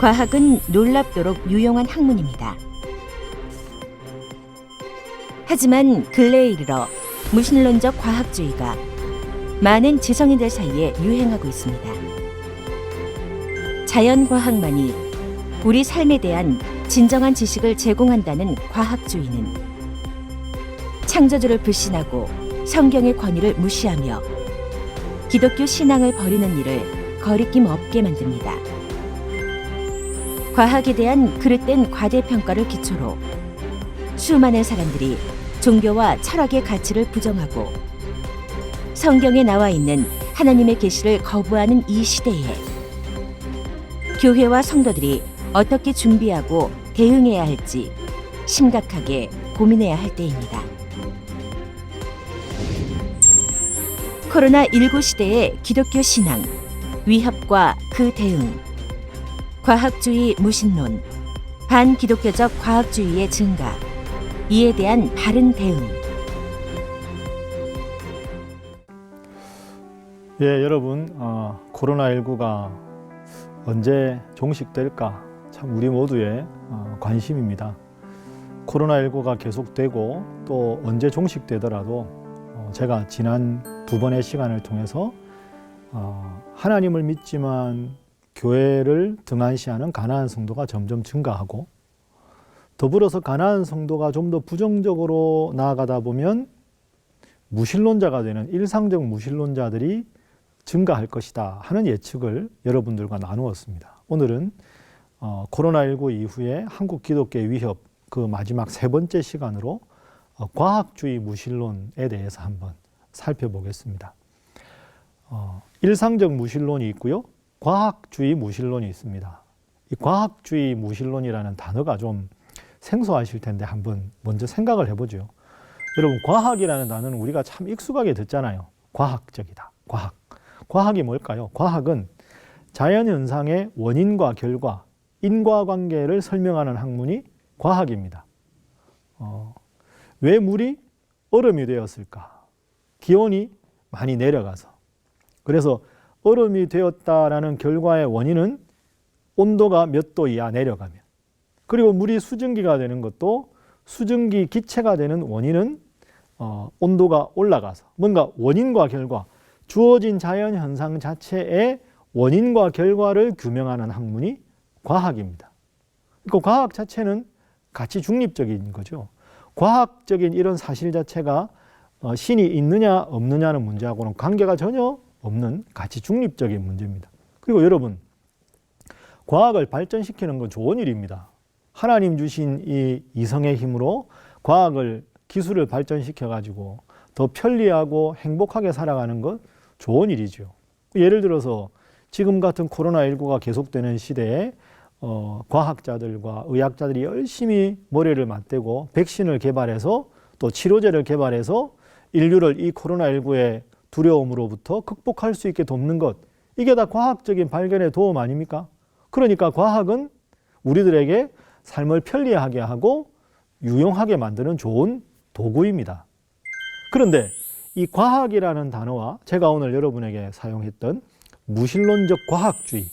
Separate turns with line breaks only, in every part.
과학은 놀랍도록 유용한 학문입니다. 하지만 근래에 이르러 무신론적 과학주의가 많은 지성인들 사이에 유행하고 있습니다. 자연과학만이 우리 삶에 대한 진정한 지식을 제공한다는 과학주의는 창조주를 불신하고 성경의 권위를 무시하며 기독교 신앙을 버리는 일을 거리낌 없게 만듭니다. 과학에 대한 그릇된 과대평가를 기초로 수많은 사람들이 종교와 철학의 가치를 부정하고 성경에 나와 있는 하나님의 계시를 거부하는 이 시대에 교회와 성도들이 어떻게 준비하고 대응해야 할지 심각하게 고민해야 할 때입니다. 코로나19 시대의 기독교 신앙, 위협과 그 대응, 과학주의 무신론, 반기독교적 과학주의의 증가, 이에 대한 바른 대응.
여러분, 코로나19가 언제 종식될까? 참 우리 모두의 관심입니다. 코로나19가 계속되고 또 언제 종식되더라도 제가 지난 두 번의 시간을 통해서 하나님을 믿지만 교회를 등한시하는 가난한 성도가 점점 증가하고 더불어서 가난한 성도가 좀 더 부정적으로 나아가다 보면 무신론자가 되는 일상적 무신론자들이 증가할 것이다 하는 예측을 여러분들과 나누었습니다. 오늘은 코로나19 이후에 한국 기독교의 위협 그 마지막 세 번째 시간으로 과학주의 무신론에 대해서 한번 살펴보겠습니다. 일상적 무신론이 있고요. 과학주의 무신론이 있습니다. 이 과학주의 무신론이라는 단어가 좀 생소하실 텐데 한번 먼저 생각을 해보죠. 여러분, 과학이라는 단어는 우리가 참 익숙하게 듣잖아요. 과학적이다. 과학. 과학이 뭘까요? 과학은 자연현상의 원인과 결과, 인과관계를 설명하는 학문이 과학입니다. 왜 물이 얼음이 되었을까? 기온이 많이 내려가서. 그래서 얼음이 되었다라는 결과의 원인은 온도가 몇 도 이하 내려가면, 그리고 물이 수증기가 되는 것도 수증기 기체가 되는 원인은 온도가 올라가서, 뭔가 원인과 결과, 주어진 자연현상 자체의 원인과 결과를 규명하는 학문이 과학입니다. 그러니까 과학 자체는 가치 중립적인 거죠. 과학적인 이런 사실 자체가 신이 있느냐 없느냐는 문제하고는 관계가 전혀 없는 가치 중립적인 문제입니다. 그리고 여러분, 과학을 발전시키는 건 좋은 일입니다. 하나님 주신 이 이성의 힘으로 과학을, 기술을 발전시켜 가지고 더 편리하고 행복하게 살아가는 것 좋은 일이죠. 예를 들어서 지금 같은 코로나19가 계속되는 시대에 과학자들과 의학자들이 열심히 머리를 맞대고 백신을 개발해서 또 치료제를 개발해서 인류를 이 코로나19의 두려움으로부터 극복할 수 있게 돕는 것, 이게 다 과학적인 발견의 도움 아닙니까? 그러니까 과학은 우리들에게 삶을 편리하게 하고 유용하게 만드는 좋은 도구입니다. 그런데 이 과학이라는 단어와 제가 오늘 여러분에게 사용했던 무신론적 과학주의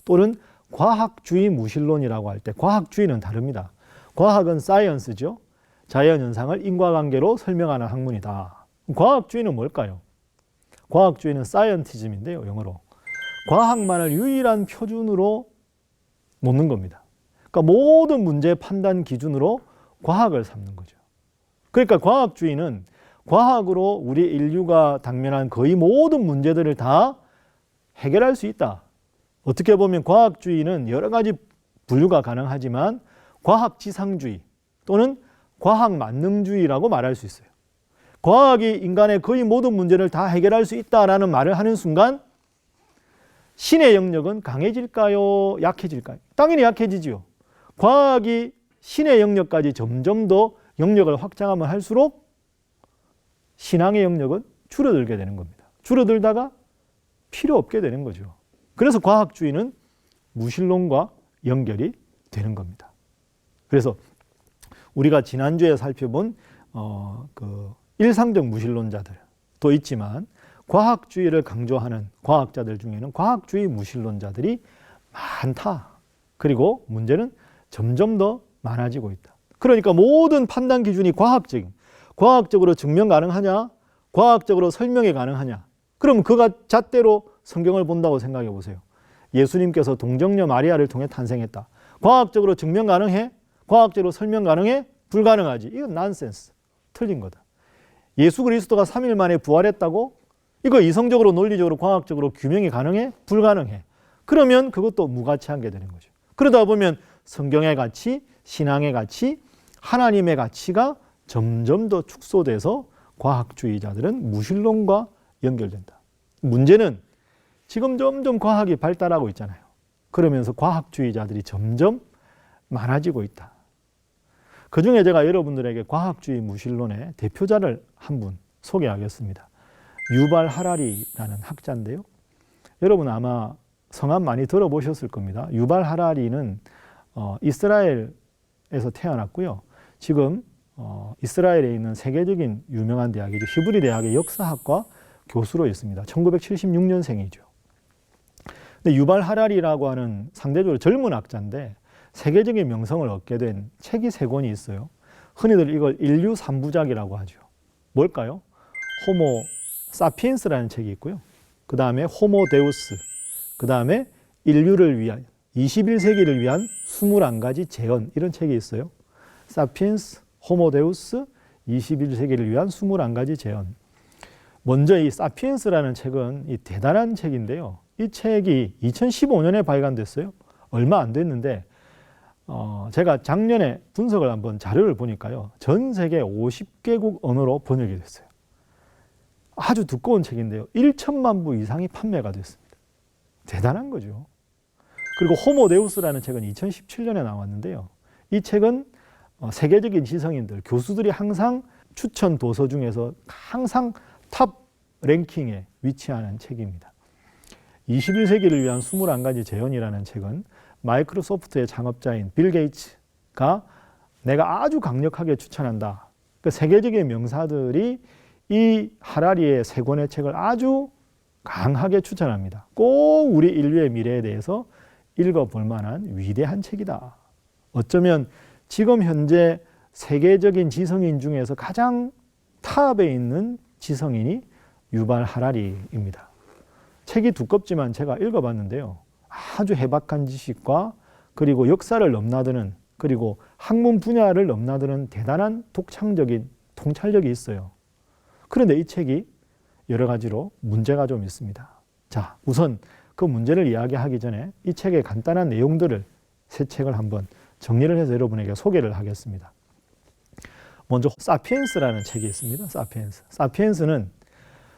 또는 과학주의 무신론이라고 할 때 과학주의는 다릅니다. 과학은 사이언스죠. 자연현상을 인과관계로 설명하는 학문이다. 과학주의는 뭘까요? 과학주의는 사이언티즘인데요, 영어로. 과학만을 유일한 표준으로 놓는 겁니다. 그러니까 모든 문제 판단 기준으로 과학을 삼는 거죠. 그러니까 과학주의는 과학으로 우리 인류가 당면한 거의 모든 문제들을 다 해결할 수 있다. 어떻게 보면 과학주의는 여러 가지 분류가 가능하지만 과학지상주의 또는 과학만능주의라고 말할 수 있어요. 과학이 인간의 거의 모든 문제를 다 해결할 수 있다라는 말을 하는 순간 신의 영역은 강해질까요? 약해질까요? 당연히 약해지지요. 과학이 신의 영역까지 점점 더 영역을 확장하면 할수록 신앙의 영역은 줄어들게 되는 겁니다. 줄어들다가 필요 없게 되는 거죠. 그래서 과학주의는 무신론과 연결이 되는 겁니다. 그래서 우리가 지난주에 살펴본 일상적 무신론자들도 있지만 과학주의를 강조하는 과학자들 중에는 과학주의 무신론자들이 많다. 그리고 문제는 점점 더 많아지고 있다. 그러니까 모든 판단 기준이 과학적으로 증명 가능하냐? 과학적으로 설명이 가능하냐? 그럼 그가 잣대로 성경을 본다고 생각해 보세요. 예수님께서 동정녀 마리아를 통해 탄생했다. 과학적으로 증명 가능해? 과학적으로 설명 가능해? 불가능하지. 이건 난센스. 틀린 거다. 예수 그리스도가 3일 만에 부활했다고? 이거 이성적으로 논리적으로 과학적으로 규명이 가능해? 불가능해. 그러면 그것도 무가치한 게 되는 거죠. 그러다 보면 성경의 가치, 신앙의 가치, 하나님의 가치가 점점 더 축소돼서 과학주의자들은 무신론과 연결된다. 문제는 지금 점점 과학이 발달하고 있잖아요. 그러면서 과학주의자들이 점점 많아지고 있다. 그중에 제가 여러분들에게 과학주의 무신론의 대표자를 한 분 소개하겠습니다. 유발 하라리라는 학자인데요. 여러분 아마 성함 많이 들어보셨을 겁니다. 유발 하라리는 이스라엘에서 태어났고요. 지금 이스라엘에 있는 세계적인 유명한 대학이죠. 히브리 대학의 역사학과 교수로 있습니다. 1976년생이죠. 근데 유발 하라리라고 하는 상대적으로 젊은 학자인데 세계적인 명성을 얻게 된 책이 3권이 있어요. 흔히들 이걸 인류 3부작이라고 하죠. 뭘까요? 호모 사피엔스라는 책이 있고요. 그 다음에 호모 데우스, 그 다음에 인류를 위한 21세기를 위한 21가지 재현, 이런 책이 있어요. 사피엔스, 호모 데우스, 21세기를 위한 21가지 재현. 먼저 이 사피엔스라는 책은 이 대단한 책인데요. 이 책이 2015년에 발간됐어요. 얼마 안 됐는데 제가 작년에 분석을 한번 자료를 보니까요. 전 세계 50개국 언어로 번역이 됐어요. 아주 두꺼운 책인데요. 1천만 부 이상이 판매가 됐습니다. 대단한 거죠. 그리고 호모 데우스라는 책은 2017년에 나왔는데요. 이 책은 세계적인 지성인들, 교수들이 항상 추천 도서 중에서 항상 탑 랭킹에 위치하는 책입니다. 21세기를 위한 21가지 재현이라는 책은 마이크로소프트의 창업자인 빌 게이츠가 내가 아주 강력하게 추천한다. 그 세계적인 명사들이 이 하라리의 3권의 책을 아주 강하게 추천합니다. 꼭 우리 인류의 미래에 대해서 읽어볼 만한 위대한 책이다. 어쩌면 지금 현재 세계적인 지성인 중에서 가장 탑에 있는 지성인이 유발 하라리입니다. 책이 두껍지만 제가 읽어봤는데요. 아주 해박한 지식과 그리고 역사를 넘나드는, 그리고 학문 분야를 넘나드는 대단한 독창적인 통찰력이 있어요. 그런데 이 책이 여러 가지로 문제가 좀 있습니다. 자, 우선 그 문제를 이야기하기 전에 이 책의 간단한 내용들을 세 책을 한번 정리를 해서 여러분에게 소개를 하겠습니다. 먼저 사피엔스라는 책이 있습니다. 사피엔스. 사피엔스는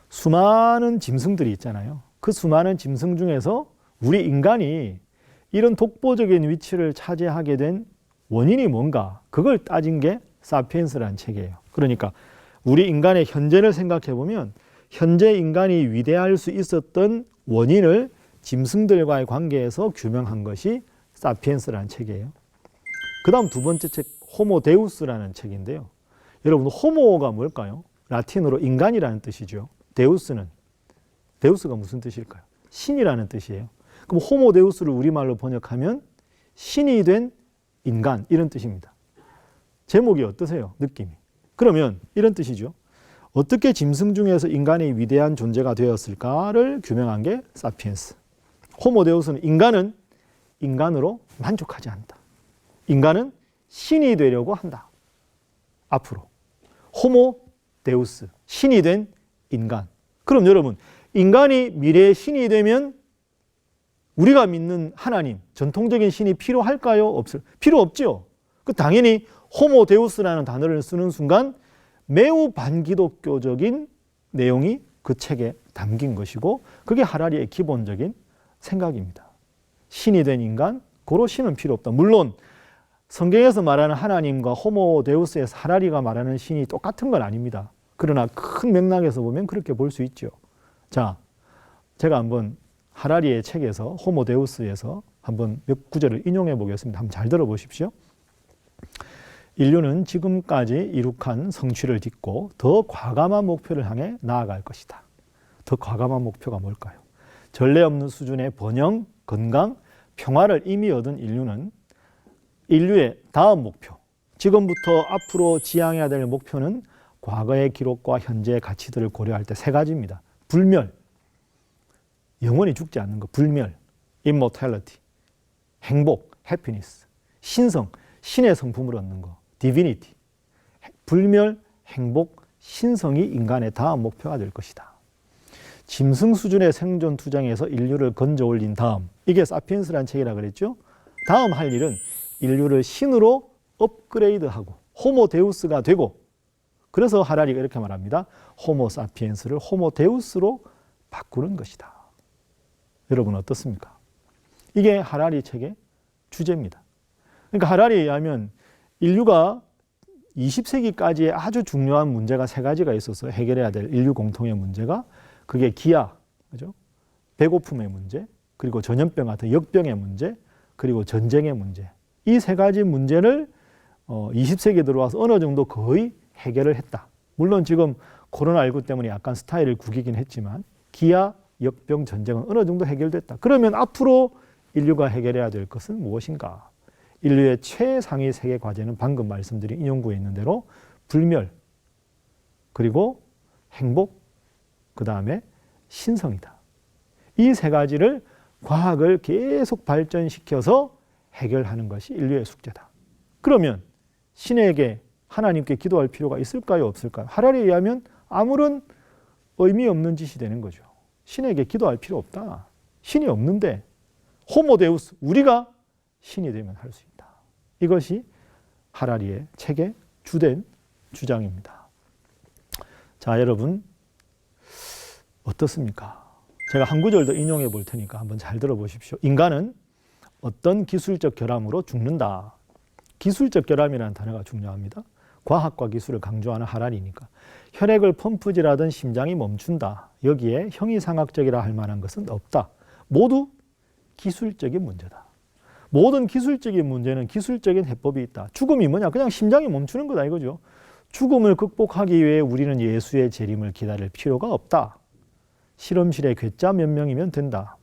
수많은 짐승들이 있잖아요. 그 수많은 짐승 중에서 우리 인간이 이런 독보적인 위치를 차지하게 된 원인이 뭔가, 그걸 따진 게 사피엔스라는 책이에요. 그러니까 우리 인간의 현재를 생각해 보면 현재 인간이 위대할 수 있었던 원인을 짐승들과의 관계에서 규명한 것이 사피엔스라는 책이에요. 그 다음 두 번째 책, 호모 데우스라는 책인데요. 여러분, 호모가 뭘까요? 라틴어로 인간이라는 뜻이죠. 데우스가 무슨 뜻일까요? 신이라는 뜻이에요. 그럼 호모 데우스를 우리말로 번역하면 신이 된 인간, 이런 뜻입니다. 제목이 어떠세요? 느낌이. 그러면 이런 뜻이죠. 어떻게 짐승 중에서 인간이 위대한 존재가 되었을까를 규명한 게 사피엔스. 호모 데우스는 인간은 인간으로 만족하지 않는다. 인간은 신이 되려고 한다. 앞으로. 호모 데우스, 신이 된 인간. 그럼 여러분, 인간이 미래의 신이 되면 우리가 믿는 하나님, 전통적인 신이 필요할까요? 없을? 필요 없죠. 그 당연히 호모 데우스라는 단어를 쓰는 순간 매우 반기독교적인 내용이 그 책에 담긴 것이고, 그게 하라리의 기본적인 생각입니다. 신이 된 인간, 고로 신은 필요 없다. 물론 성경에서 말하는 하나님과 호모 데우스에서 하라리가 말하는 신이 똑같은 건 아닙니다. 그러나 큰 맥락에서 보면 그렇게 볼 수 있죠. 자, 제가 한번 하라리의 책에서 호모 데우스에서 한번 몇 구절을 인용해 보겠습니다. 한번 잘 들어보십시오. 인류는 지금까지 이룩한 성취를 딛고 더 과감한 목표를 향해 나아갈 것이다. 더 과감한 목표가 뭘까요? 전례 없는 수준의 번영, 건강, 평화를 이미 얻은 인류는 인류의 다음 목표, 지금부터 앞으로 지향해야 될 목표는 과거의 기록과 현재의 가치들을 고려할 때 세 가지입니다. 불멸, 영원히 죽지 않는 것, 불멸, immortality, 행복, happiness, 신성, 신의 성품을 얻는 것, divinity. 불멸, 행복, 신성이 인간의 다음 목표가 될 것이다. 짐승 수준의 생존 투쟁에서 인류를 건져 올린 다음, 이게 사피엔스라는 책이라 그랬죠. 다음 할 일은 인류를 신으로 업그레이드하고 호모 데우스가 되고, 그래서 하라리가 이렇게 말합니다. 호모 사피엔스를 호모 데우스로 바꾸는 것이다. 여러분 어떻습니까? 이게 하라리 책의 주제입니다. 그러니까 하라리에 의하면 인류가 20세기까지의 아주 중요한 문제가 세 가지가 있어서 해결해야 될 인류 공통의 문제가, 그게 기아, 그죠? 배고픔의 문제, 그리고 전염병 같은 역병의 문제, 그리고 전쟁의 문제. 이 세 가지 문제를 20세기에 들어와서 어느 정도 거의 해결을 했다. 물론 지금 코로나19 때문에 약간 스타일을 구기긴 했지만 기아, 역병, 전쟁은 어느 정도 해결됐다. 그러면 앞으로 인류가 해결해야 될 것은 무엇인가? 인류의 최상위 세계 과제는 방금 말씀드린 인용구에 있는 대로 불멸, 그리고 행복, 그 다음에 신성이다. 이 세 가지를 과학을 계속 발전시켜서 해결하는 것이 인류의 숙제다. 그러면 신에게, 하나님께 기도할 필요가 있을까요, 없을까요? 하라리에 의하면 아무런 의미 없는 짓이 되는 거죠. 신에게 기도할 필요 없다. 신이 없는데 호모데우스, 우리가 신이 되면 할 수 있다. 이것이 하라리의 책의 주된 주장입니다. 자, 여러분 어떻습니까? 제가 한 구절 더 인용해 볼 테니까 한번 잘 들어보십시오. 인간은 어떤 기술적 결함으로 죽는다. 기술적 결함이라는 단어가 중요합니다. 과학과 기술을 강조하는 하라리니까. 혈액을 펌프질하던 심장이 멈춘다. 여기에 형이상학적이라 할 만한 것은 없다. 모두 기술적인 문제다. 모든 기술적인 문제는 기술적인 해법이 있다. 죽음이 뭐냐? 그냥 심장이 멈추는 거다 이거죠. 죽음을 극복하기 위해 우리는 예수의 재림을 기다릴 필요가 없다. 실험실에 괴짜 몇 명이면 된다.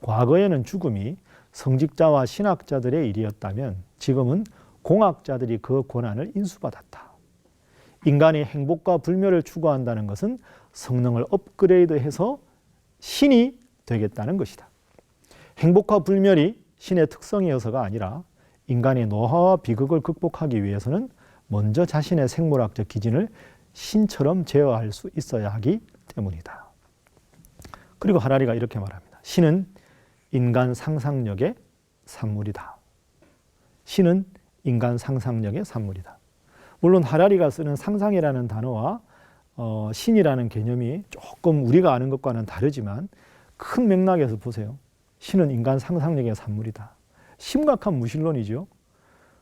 과거에는 죽음이 성직자와 신학자들의 일이었다면 지금은 공학자들이 그 권한을 인수받았다. 인간이 행복과 불멸을 추구한다는 것은 성능을 업그레이드해서 신이 되겠다는 것이다. 행복과 불멸이 신의 특성이어서가 아니라 인간의 노화와 비극을 극복하기 위해서는 먼저 자신의 생물학적 기준을 신처럼 제어할 수 있어야 하기 때문이다. 그리고 하라리가 이렇게 말합니다. 신은 인간 상상력의 산물이다. 신은 인간 상상력의 산물이다. 물론 하라리가 쓰는 상상이라는 단어와 신이라는 개념이 조금 우리가 아는 것과는 다르지만 큰 맥락에서 보세요. 신은 인간 상상력의 산물이다. 심각한 무신론이죠.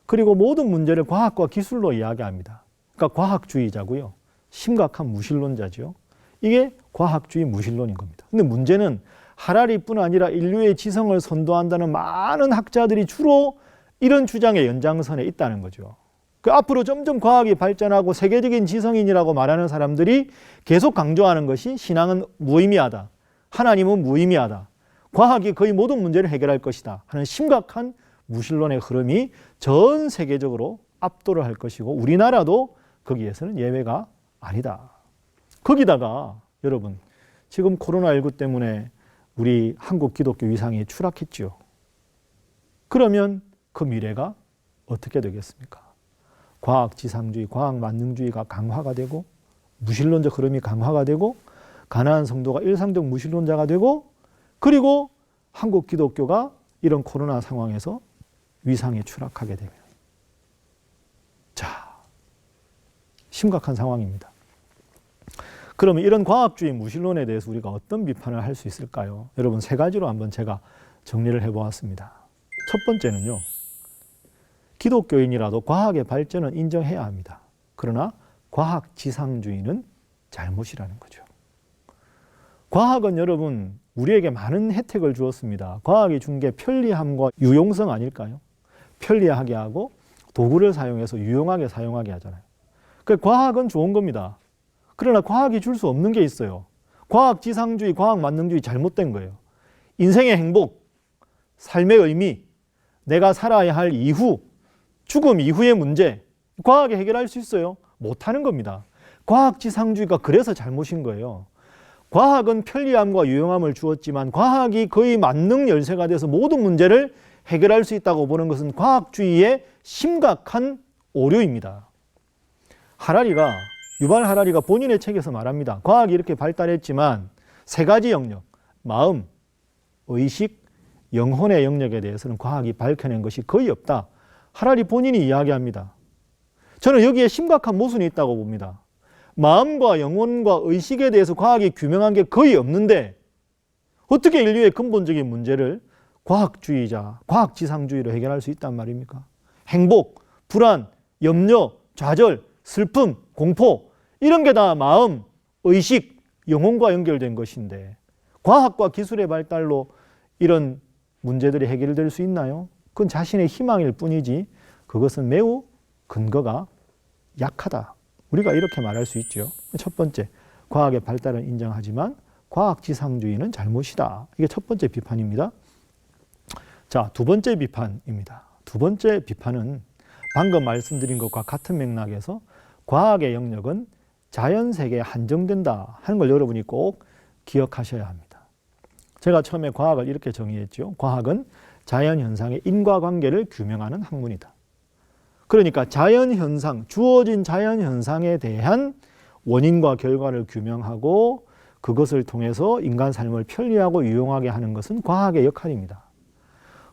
그리고 모든 문제를 과학과 기술로 이야기합니다. 그러니까 과학주의자고요. 심각한 무신론자죠. 이게 과학주의 무신론인 겁니다. 근데 문제는 하라리뿐 아니라 인류의 지성을 선도한다는 많은 학자들이 주로 이런 주장의 연장선에 있다는 거죠. 그 앞으로 점점 과학이 발전하고 세계적인 지성인이라고 말하는 사람들이 계속 강조하는 것이 신앙은 무의미하다. 하나님은 무의미하다. 과학이 거의 모든 문제를 해결할 것이다 하는 심각한 무신론의 흐름이 전 세계적으로 압도를 할 것이고 우리나라도 거기에서는 예외가 아니다. 거기다가 여러분 지금 코로나19 때문에 우리 한국 기독교 위상이 추락했죠. 그러면 그 미래가 어떻게 되겠습니까? 과학지상주의, 과학만능주의가 강화가 되고 무신론적 흐름이 강화가 되고 가나안 성도가 일상적 무신론자가 되고 그리고 한국 기독교가 이런 코로나 상황에서 위상이 추락하게 되면 자, 심각한 상황입니다. 그러면 이런 과학주의 무신론에 대해서 우리가 어떤 비판을 할 수 있을까요? 여러분 세 가지로 한번 제가 정리를 해보았습니다. 첫 번째는요. 기독교인이라도 과학의 발전은 인정해야 합니다. 그러나 과학지상주의는 잘못이라는 거죠. 과학은 여러분 우리에게 많은 혜택을 주었습니다. 과학이 준 게 편리함과 유용성 아닐까요? 편리하게 하고 도구를 사용해서 유용하게 사용하게 하잖아요. 그러니까 과학은 좋은 겁니다. 그러나 과학이 줄 수 없는 게 있어요. 과학지상주의, 과학만능주의 잘못된 거예요. 인생의 행복, 삶의 의미, 내가 살아야 할 이후, 죽음 이후의 문제, 과학이 해결할 수 있어요? 못하는 겁니다. 과학지상주의가 그래서 잘못인 거예요. 과학은 편리함과 유용함을 주었지만 과학이 거의 만능 열쇠가 돼서 모든 문제를 해결할 수 있다고 보는 것은 과학주의의 심각한 오류입니다. 유발 하라리가 본인의 책에서 말합니다. 과학이 이렇게 발달했지만 세 가지 영역, 마음, 의식, 영혼의 영역에 대해서는 과학이 밝혀낸 것이 거의 없다. 하라리 본인이 이야기합니다. 저는 여기에 심각한 모순이 있다고 봅니다. 마음과 영혼과 의식에 대해서 과학이 규명한 게 거의 없는데 어떻게 인류의 근본적인 문제를 과학주의자, 과학지상주의로 해결할 수 있단 말입니까? 행복, 불안, 염려, 좌절, 슬픔, 공포 이런 게 다 마음, 의식, 영혼과 연결된 것인데 과학과 기술의 발달로 이런 문제들이 해결될 수 있나요? 그건 자신의 희망일 뿐이지 그것은 매우 근거가 약하다. 우리가 이렇게 말할 수 있죠. 첫 번째, 과학의 발달은 인정하지만 과학지상주의는 잘못이다. 이게 첫 번째 비판입니다. 자, 두 번째 비판입니다. 두 번째 비판은 방금 말씀드린 것과 같은 맥락에서 과학의 영역은 자연세계에 한정된다 하는 걸 여러분이 꼭 기억하셔야 합니다. 제가 처음에 과학을 이렇게 정의했죠. 과학은 자연현상의 인과관계를 규명하는 학문이다. 그러니까 자연현상, 주어진 자연현상에 대한 원인과 결과를 규명하고 그것을 통해서 인간 삶을 편리하고 유용하게 하는 것은 과학의 역할입니다.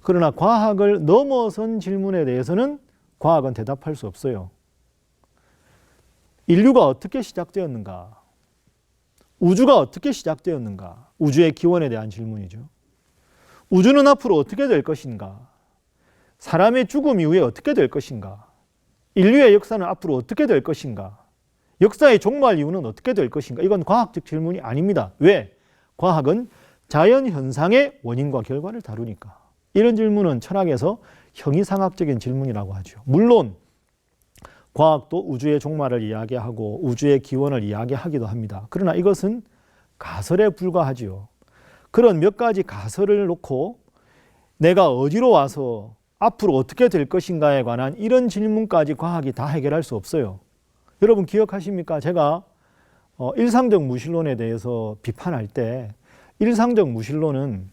그러나 과학을 넘어선 질문에 대해서는 과학은 대답할 수 없어요. 인류가 어떻게 시작되었는가? 우주가 어떻게 시작되었는가? 우주의 기원에 대한 질문이죠. 우주는 앞으로 어떻게 될 것인가? 사람의 죽음 이후에 어떻게 될 것인가? 인류의 역사는 앞으로 어떻게 될 것인가? 역사의 종말 이후는 어떻게 될 것인가? 이건 과학적 질문이 아닙니다. 왜? 과학은 자연현상의 원인과 결과를 다루니까. 이런 질문은 철학에서 형이상학적인 질문이라고 하죠. 물론 과학도 우주의 종말을 이야기하고 우주의 기원을 이야기하기도 합니다. 그러나 이것은 가설에 불과하지요. 그런 몇 가지 가설을 놓고 내가 어디로 와서 앞으로 어떻게 될 것인가에 관한 이런 질문까지 과학이 다 해결할 수 없어요. 여러분 기억하십니까? 제가 일상적 무신론에 대해서 비판할 때 일상적 무신론은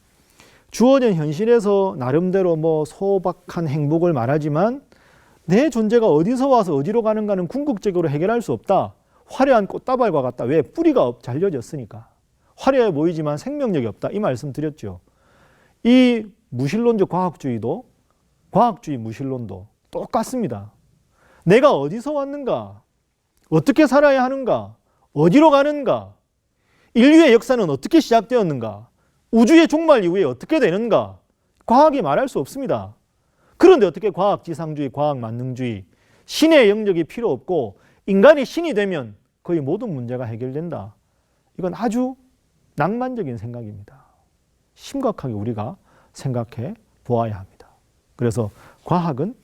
주어진 현실에서 나름대로 소박한 행복을 말하지만 내 존재가 어디서 와서 어디로 가는가는 궁극적으로 해결할 수 없다. 화려한 꽃다발과 같다. 왜? 뿌리가 잘려졌으니까. 화려해 보이지만 생명력이 없다. 이 말씀 드렸죠. 이 무신론적 과학주의도 과학주의 무신론도 똑같습니다. 내가 어디서 왔는가? 어떻게 살아야 하는가? 어디로 가는가? 인류의 역사는 어떻게 시작되었는가? 우주의 종말 이후에 어떻게 되는가? 과학이 말할 수 없습니다. 그런데 어떻게 과학지상주의, 과학만능주의, 신의 영역이 필요 없고 인간이 신이 되면 거의 모든 문제가 해결된다. 이건 아주 낭만적인 생각입니다. 심각하게 우리가 생각해 보아야 합니다. 그래서 과학은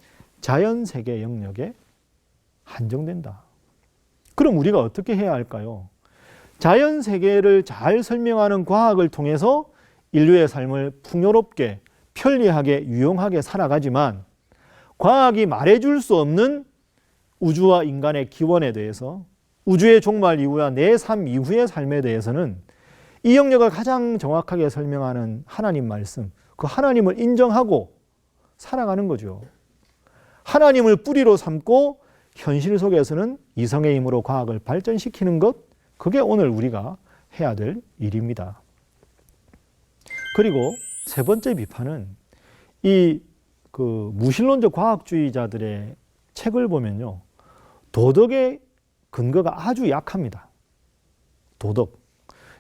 자연세계 영역에 한정된다. 그럼 우리가 어떻게 해야 할까요? 자연세계를 잘 설명하는 과학을 통해서 인류의 삶을 풍요롭게 편리하게 유용하게 살아가지만 과학이 말해줄 수 없는 우주와 인간의 기원에 대해서 우주의 종말 이후와 내 삶 이후의 삶에 대해서는 이 영역을 가장 정확하게 설명하는 하나님 말씀, 그 하나님을 인정하고 살아가는 거죠. 하나님을 뿌리로 삼고 현실 속에서는 이성의 힘으로 과학을 발전시키는 것, 그게 오늘 우리가 해야 될 일입니다. 그리고 세 번째 비판은 이 무신론적 과학주의자들의 책을 보면요. 도덕의 근거가 아주 약합니다. 도덕.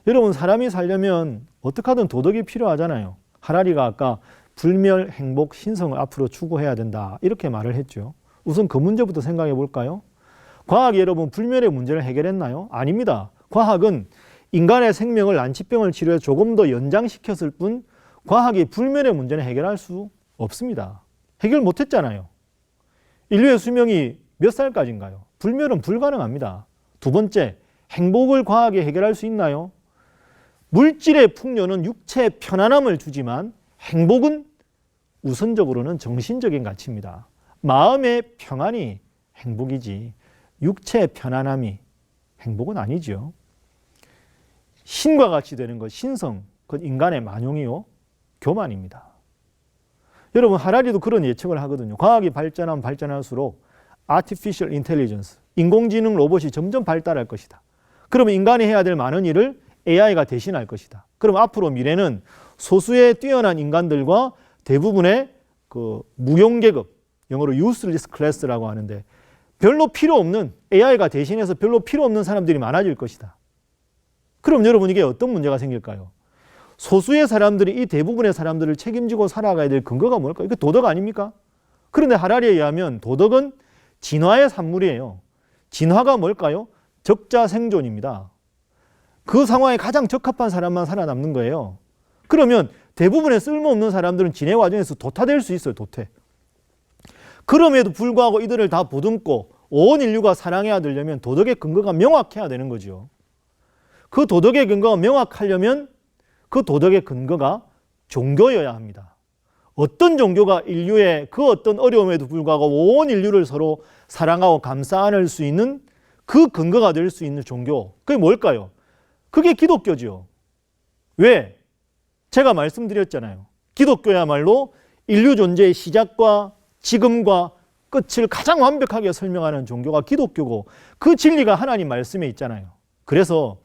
여러분 사람이 살려면 어떻게 하든 도덕이 필요하잖아요. 하라리가 아까 불멸, 행복, 신성을 앞으로 추구해야 된다. 이렇게 말을 했죠. 우선 그 문제부터 생각해 볼까요? 과학이 여러분 불멸의 문제를 해결했나요? 아닙니다. 과학은 인간의 생명을 난치병을 치료해 조금 더 연장시켰을 뿐 과학이 불멸의 문제는 해결할 수 없습니다. 해결 못했잖아요. 인류의 수명이 몇 살까지인가요? 불멸은 불가능합니다. 두 번째, 행복을 과학이 해결할 수 있나요? 물질의 풍요는 육체의 편안함을 주지만 행복은 우선적으로는 정신적인 가치입니다. 마음의 평안이 행복이지 육체의 편안함이 행복은 아니죠. 신과 같이 되는 것, 신성, 그건 인간의 만용이요 교만입니다. 여러분 하라리도 그런 예측을 하거든요. 과학이 발전하면 발전할수록 Artificial Intelligence, 인공지능 로봇이 점점 발달할 것이다. 그러면 인간이 해야 될 많은 일을 AI가 대신할 것이다. 그럼 앞으로 미래는 소수의 뛰어난 인간들과 대부분의 그 무용계급, 영어로 useless class라고 하는데 별로 필요 없는, AI가 대신해서 별로 필요 없는 사람들이 많아질 것이다. 그럼 여러분 이게 어떤 문제가 생길까요? 소수의 사람들이 이 대부분의 사람들을 책임지고 살아가야 될 근거가 뭘까요? 이게 도덕 아닙니까? 그런데 하라리에 의하면 도덕은 진화의 산물이에요. 진화가 뭘까요? 적자 생존입니다. 그 상황에 가장 적합한 사람만 살아남는 거예요. 그러면 대부분의 쓸모없는 사람들은 진해 과정에서 도태될 수 있어요. 도태. 그럼에도 불구하고 이들을 다 보듬고 온 인류가 사랑해야 되려면 도덕의 근거가 명확해야 되는 거죠. 그 도덕의 근거가 명확하려면 그 도덕의 근거가 종교여야 합니다. 어떤 종교가 인류의 그 어떤 어려움에도 불구하고 온 인류를 서로 사랑하고 감싸 안을 수 있는 그 근거가 될 수 있는 종교, 그게 뭘까요? 그게 기독교죠. 왜? 제가 말씀드렸잖아요. 기독교야말로 인류 존재의 시작과 지금과 끝을 가장 완벽하게 설명하는 종교가 기독교고 그 진리가 하나님 말씀에 있잖아요. 그래서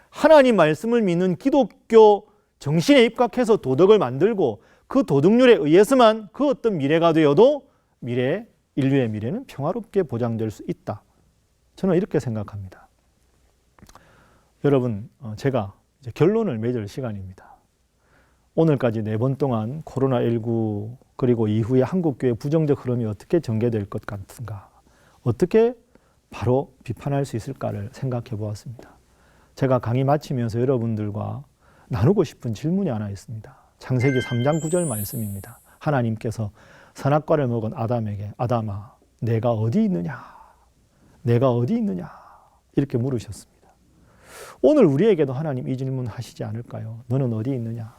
하나님 말씀을 믿는 기독교 정신에 입각해서 도덕을 만들고 그 도덕률에 의해서만 그 어떤 미래가 되어도 인류의 미래는 평화롭게 보장될 수 있다. 저는 이렇게 생각합니다. 여러분, 제가 이제 결론을 맺을 시간입니다. 오늘까지 4번 동안 코로나19 그리고 이후에 한국교회 부정적 흐름이 어떻게 전개될 것 같은가, 어떻게 바로 비판할 수 있을까를 생각해 보았습니다. 제가 강의 마치면서 여러분들과 나누고 싶은 질문이 하나 있습니다. 창세기 3장 9절 말씀입니다. 하나님께서 선악과를 먹은 아담에게 아담아 내가 어디 있느냐? 내가 어디 있느냐? 이렇게 물으셨습니다. 오늘 우리에게도 하나님 이 질문 하시지 않을까요? 너는 어디 있느냐?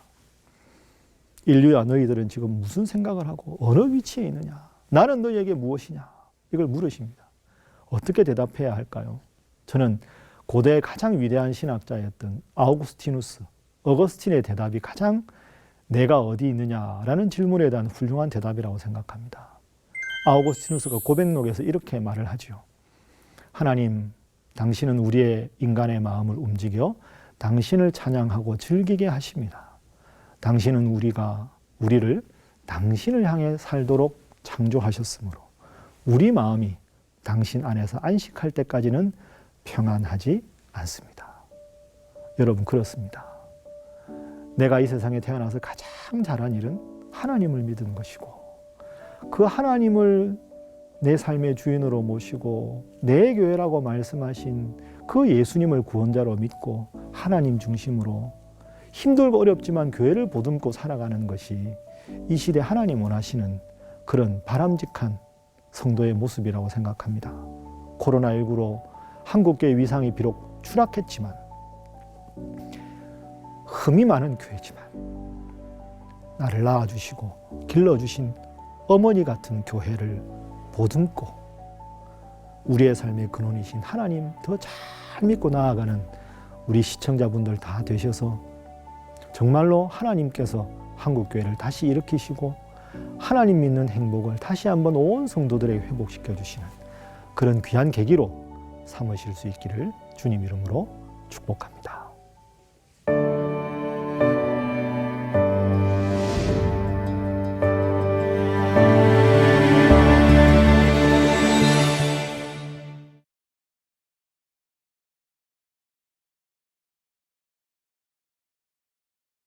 인류야 너희들은 지금 무슨 생각을 하고 어느 위치에 있느냐? 나는 너희에게 무엇이냐? 이걸 물으십니다. 어떻게 대답해야 할까요? 저는 고대의 가장 위대한 신학자였던 어거스틴의 대답이 가장 내가 어디 있느냐라는 질문에 대한 훌륭한 대답이라고 생각합니다. 아우구스티누스가 고백록에서 이렇게 말을 하죠. 하나님, 당신은 우리의 인간의 마음을 움직여 당신을 찬양하고 즐기게 하십니다. 당신은 우리를 당신을 향해 살도록 창조하셨으므로 우리 마음이 당신 안에서 안식할 때까지는 평안하지 않습니다. 여러분 그렇습니다. 내가 이 세상에 태어나서 가장 잘한 일은 하나님을 믿는 것이고 그 하나님을 내 삶의 주인으로 모시고 내 교회라고 말씀하신 그 예수님을 구원자로 믿고 하나님 중심으로 힘들고 어렵지만 교회를 보듬고 살아가는 것이 이 시대 하나님 원하시는 그런 바람직한 성도의 모습이라고 생각합니다. 코로나19로 한국교회 위상이 비록 추락했지만 흠이 많은 교회지만 나를 낳아주시고 길러주신 어머니 같은 교회를 보듬고 우리의 삶의 근원이신 하나님 더 잘 믿고 나아가는 우리 시청자분들 다 되셔서 정말로 하나님께서 한국교회를 다시 일으키시고 하나님 믿는 행복을 다시 한번 온 성도들에게 회복시켜 주시는 그런 귀한 계기로 삼으실 수 있기를 주님 이름으로 축복합니다.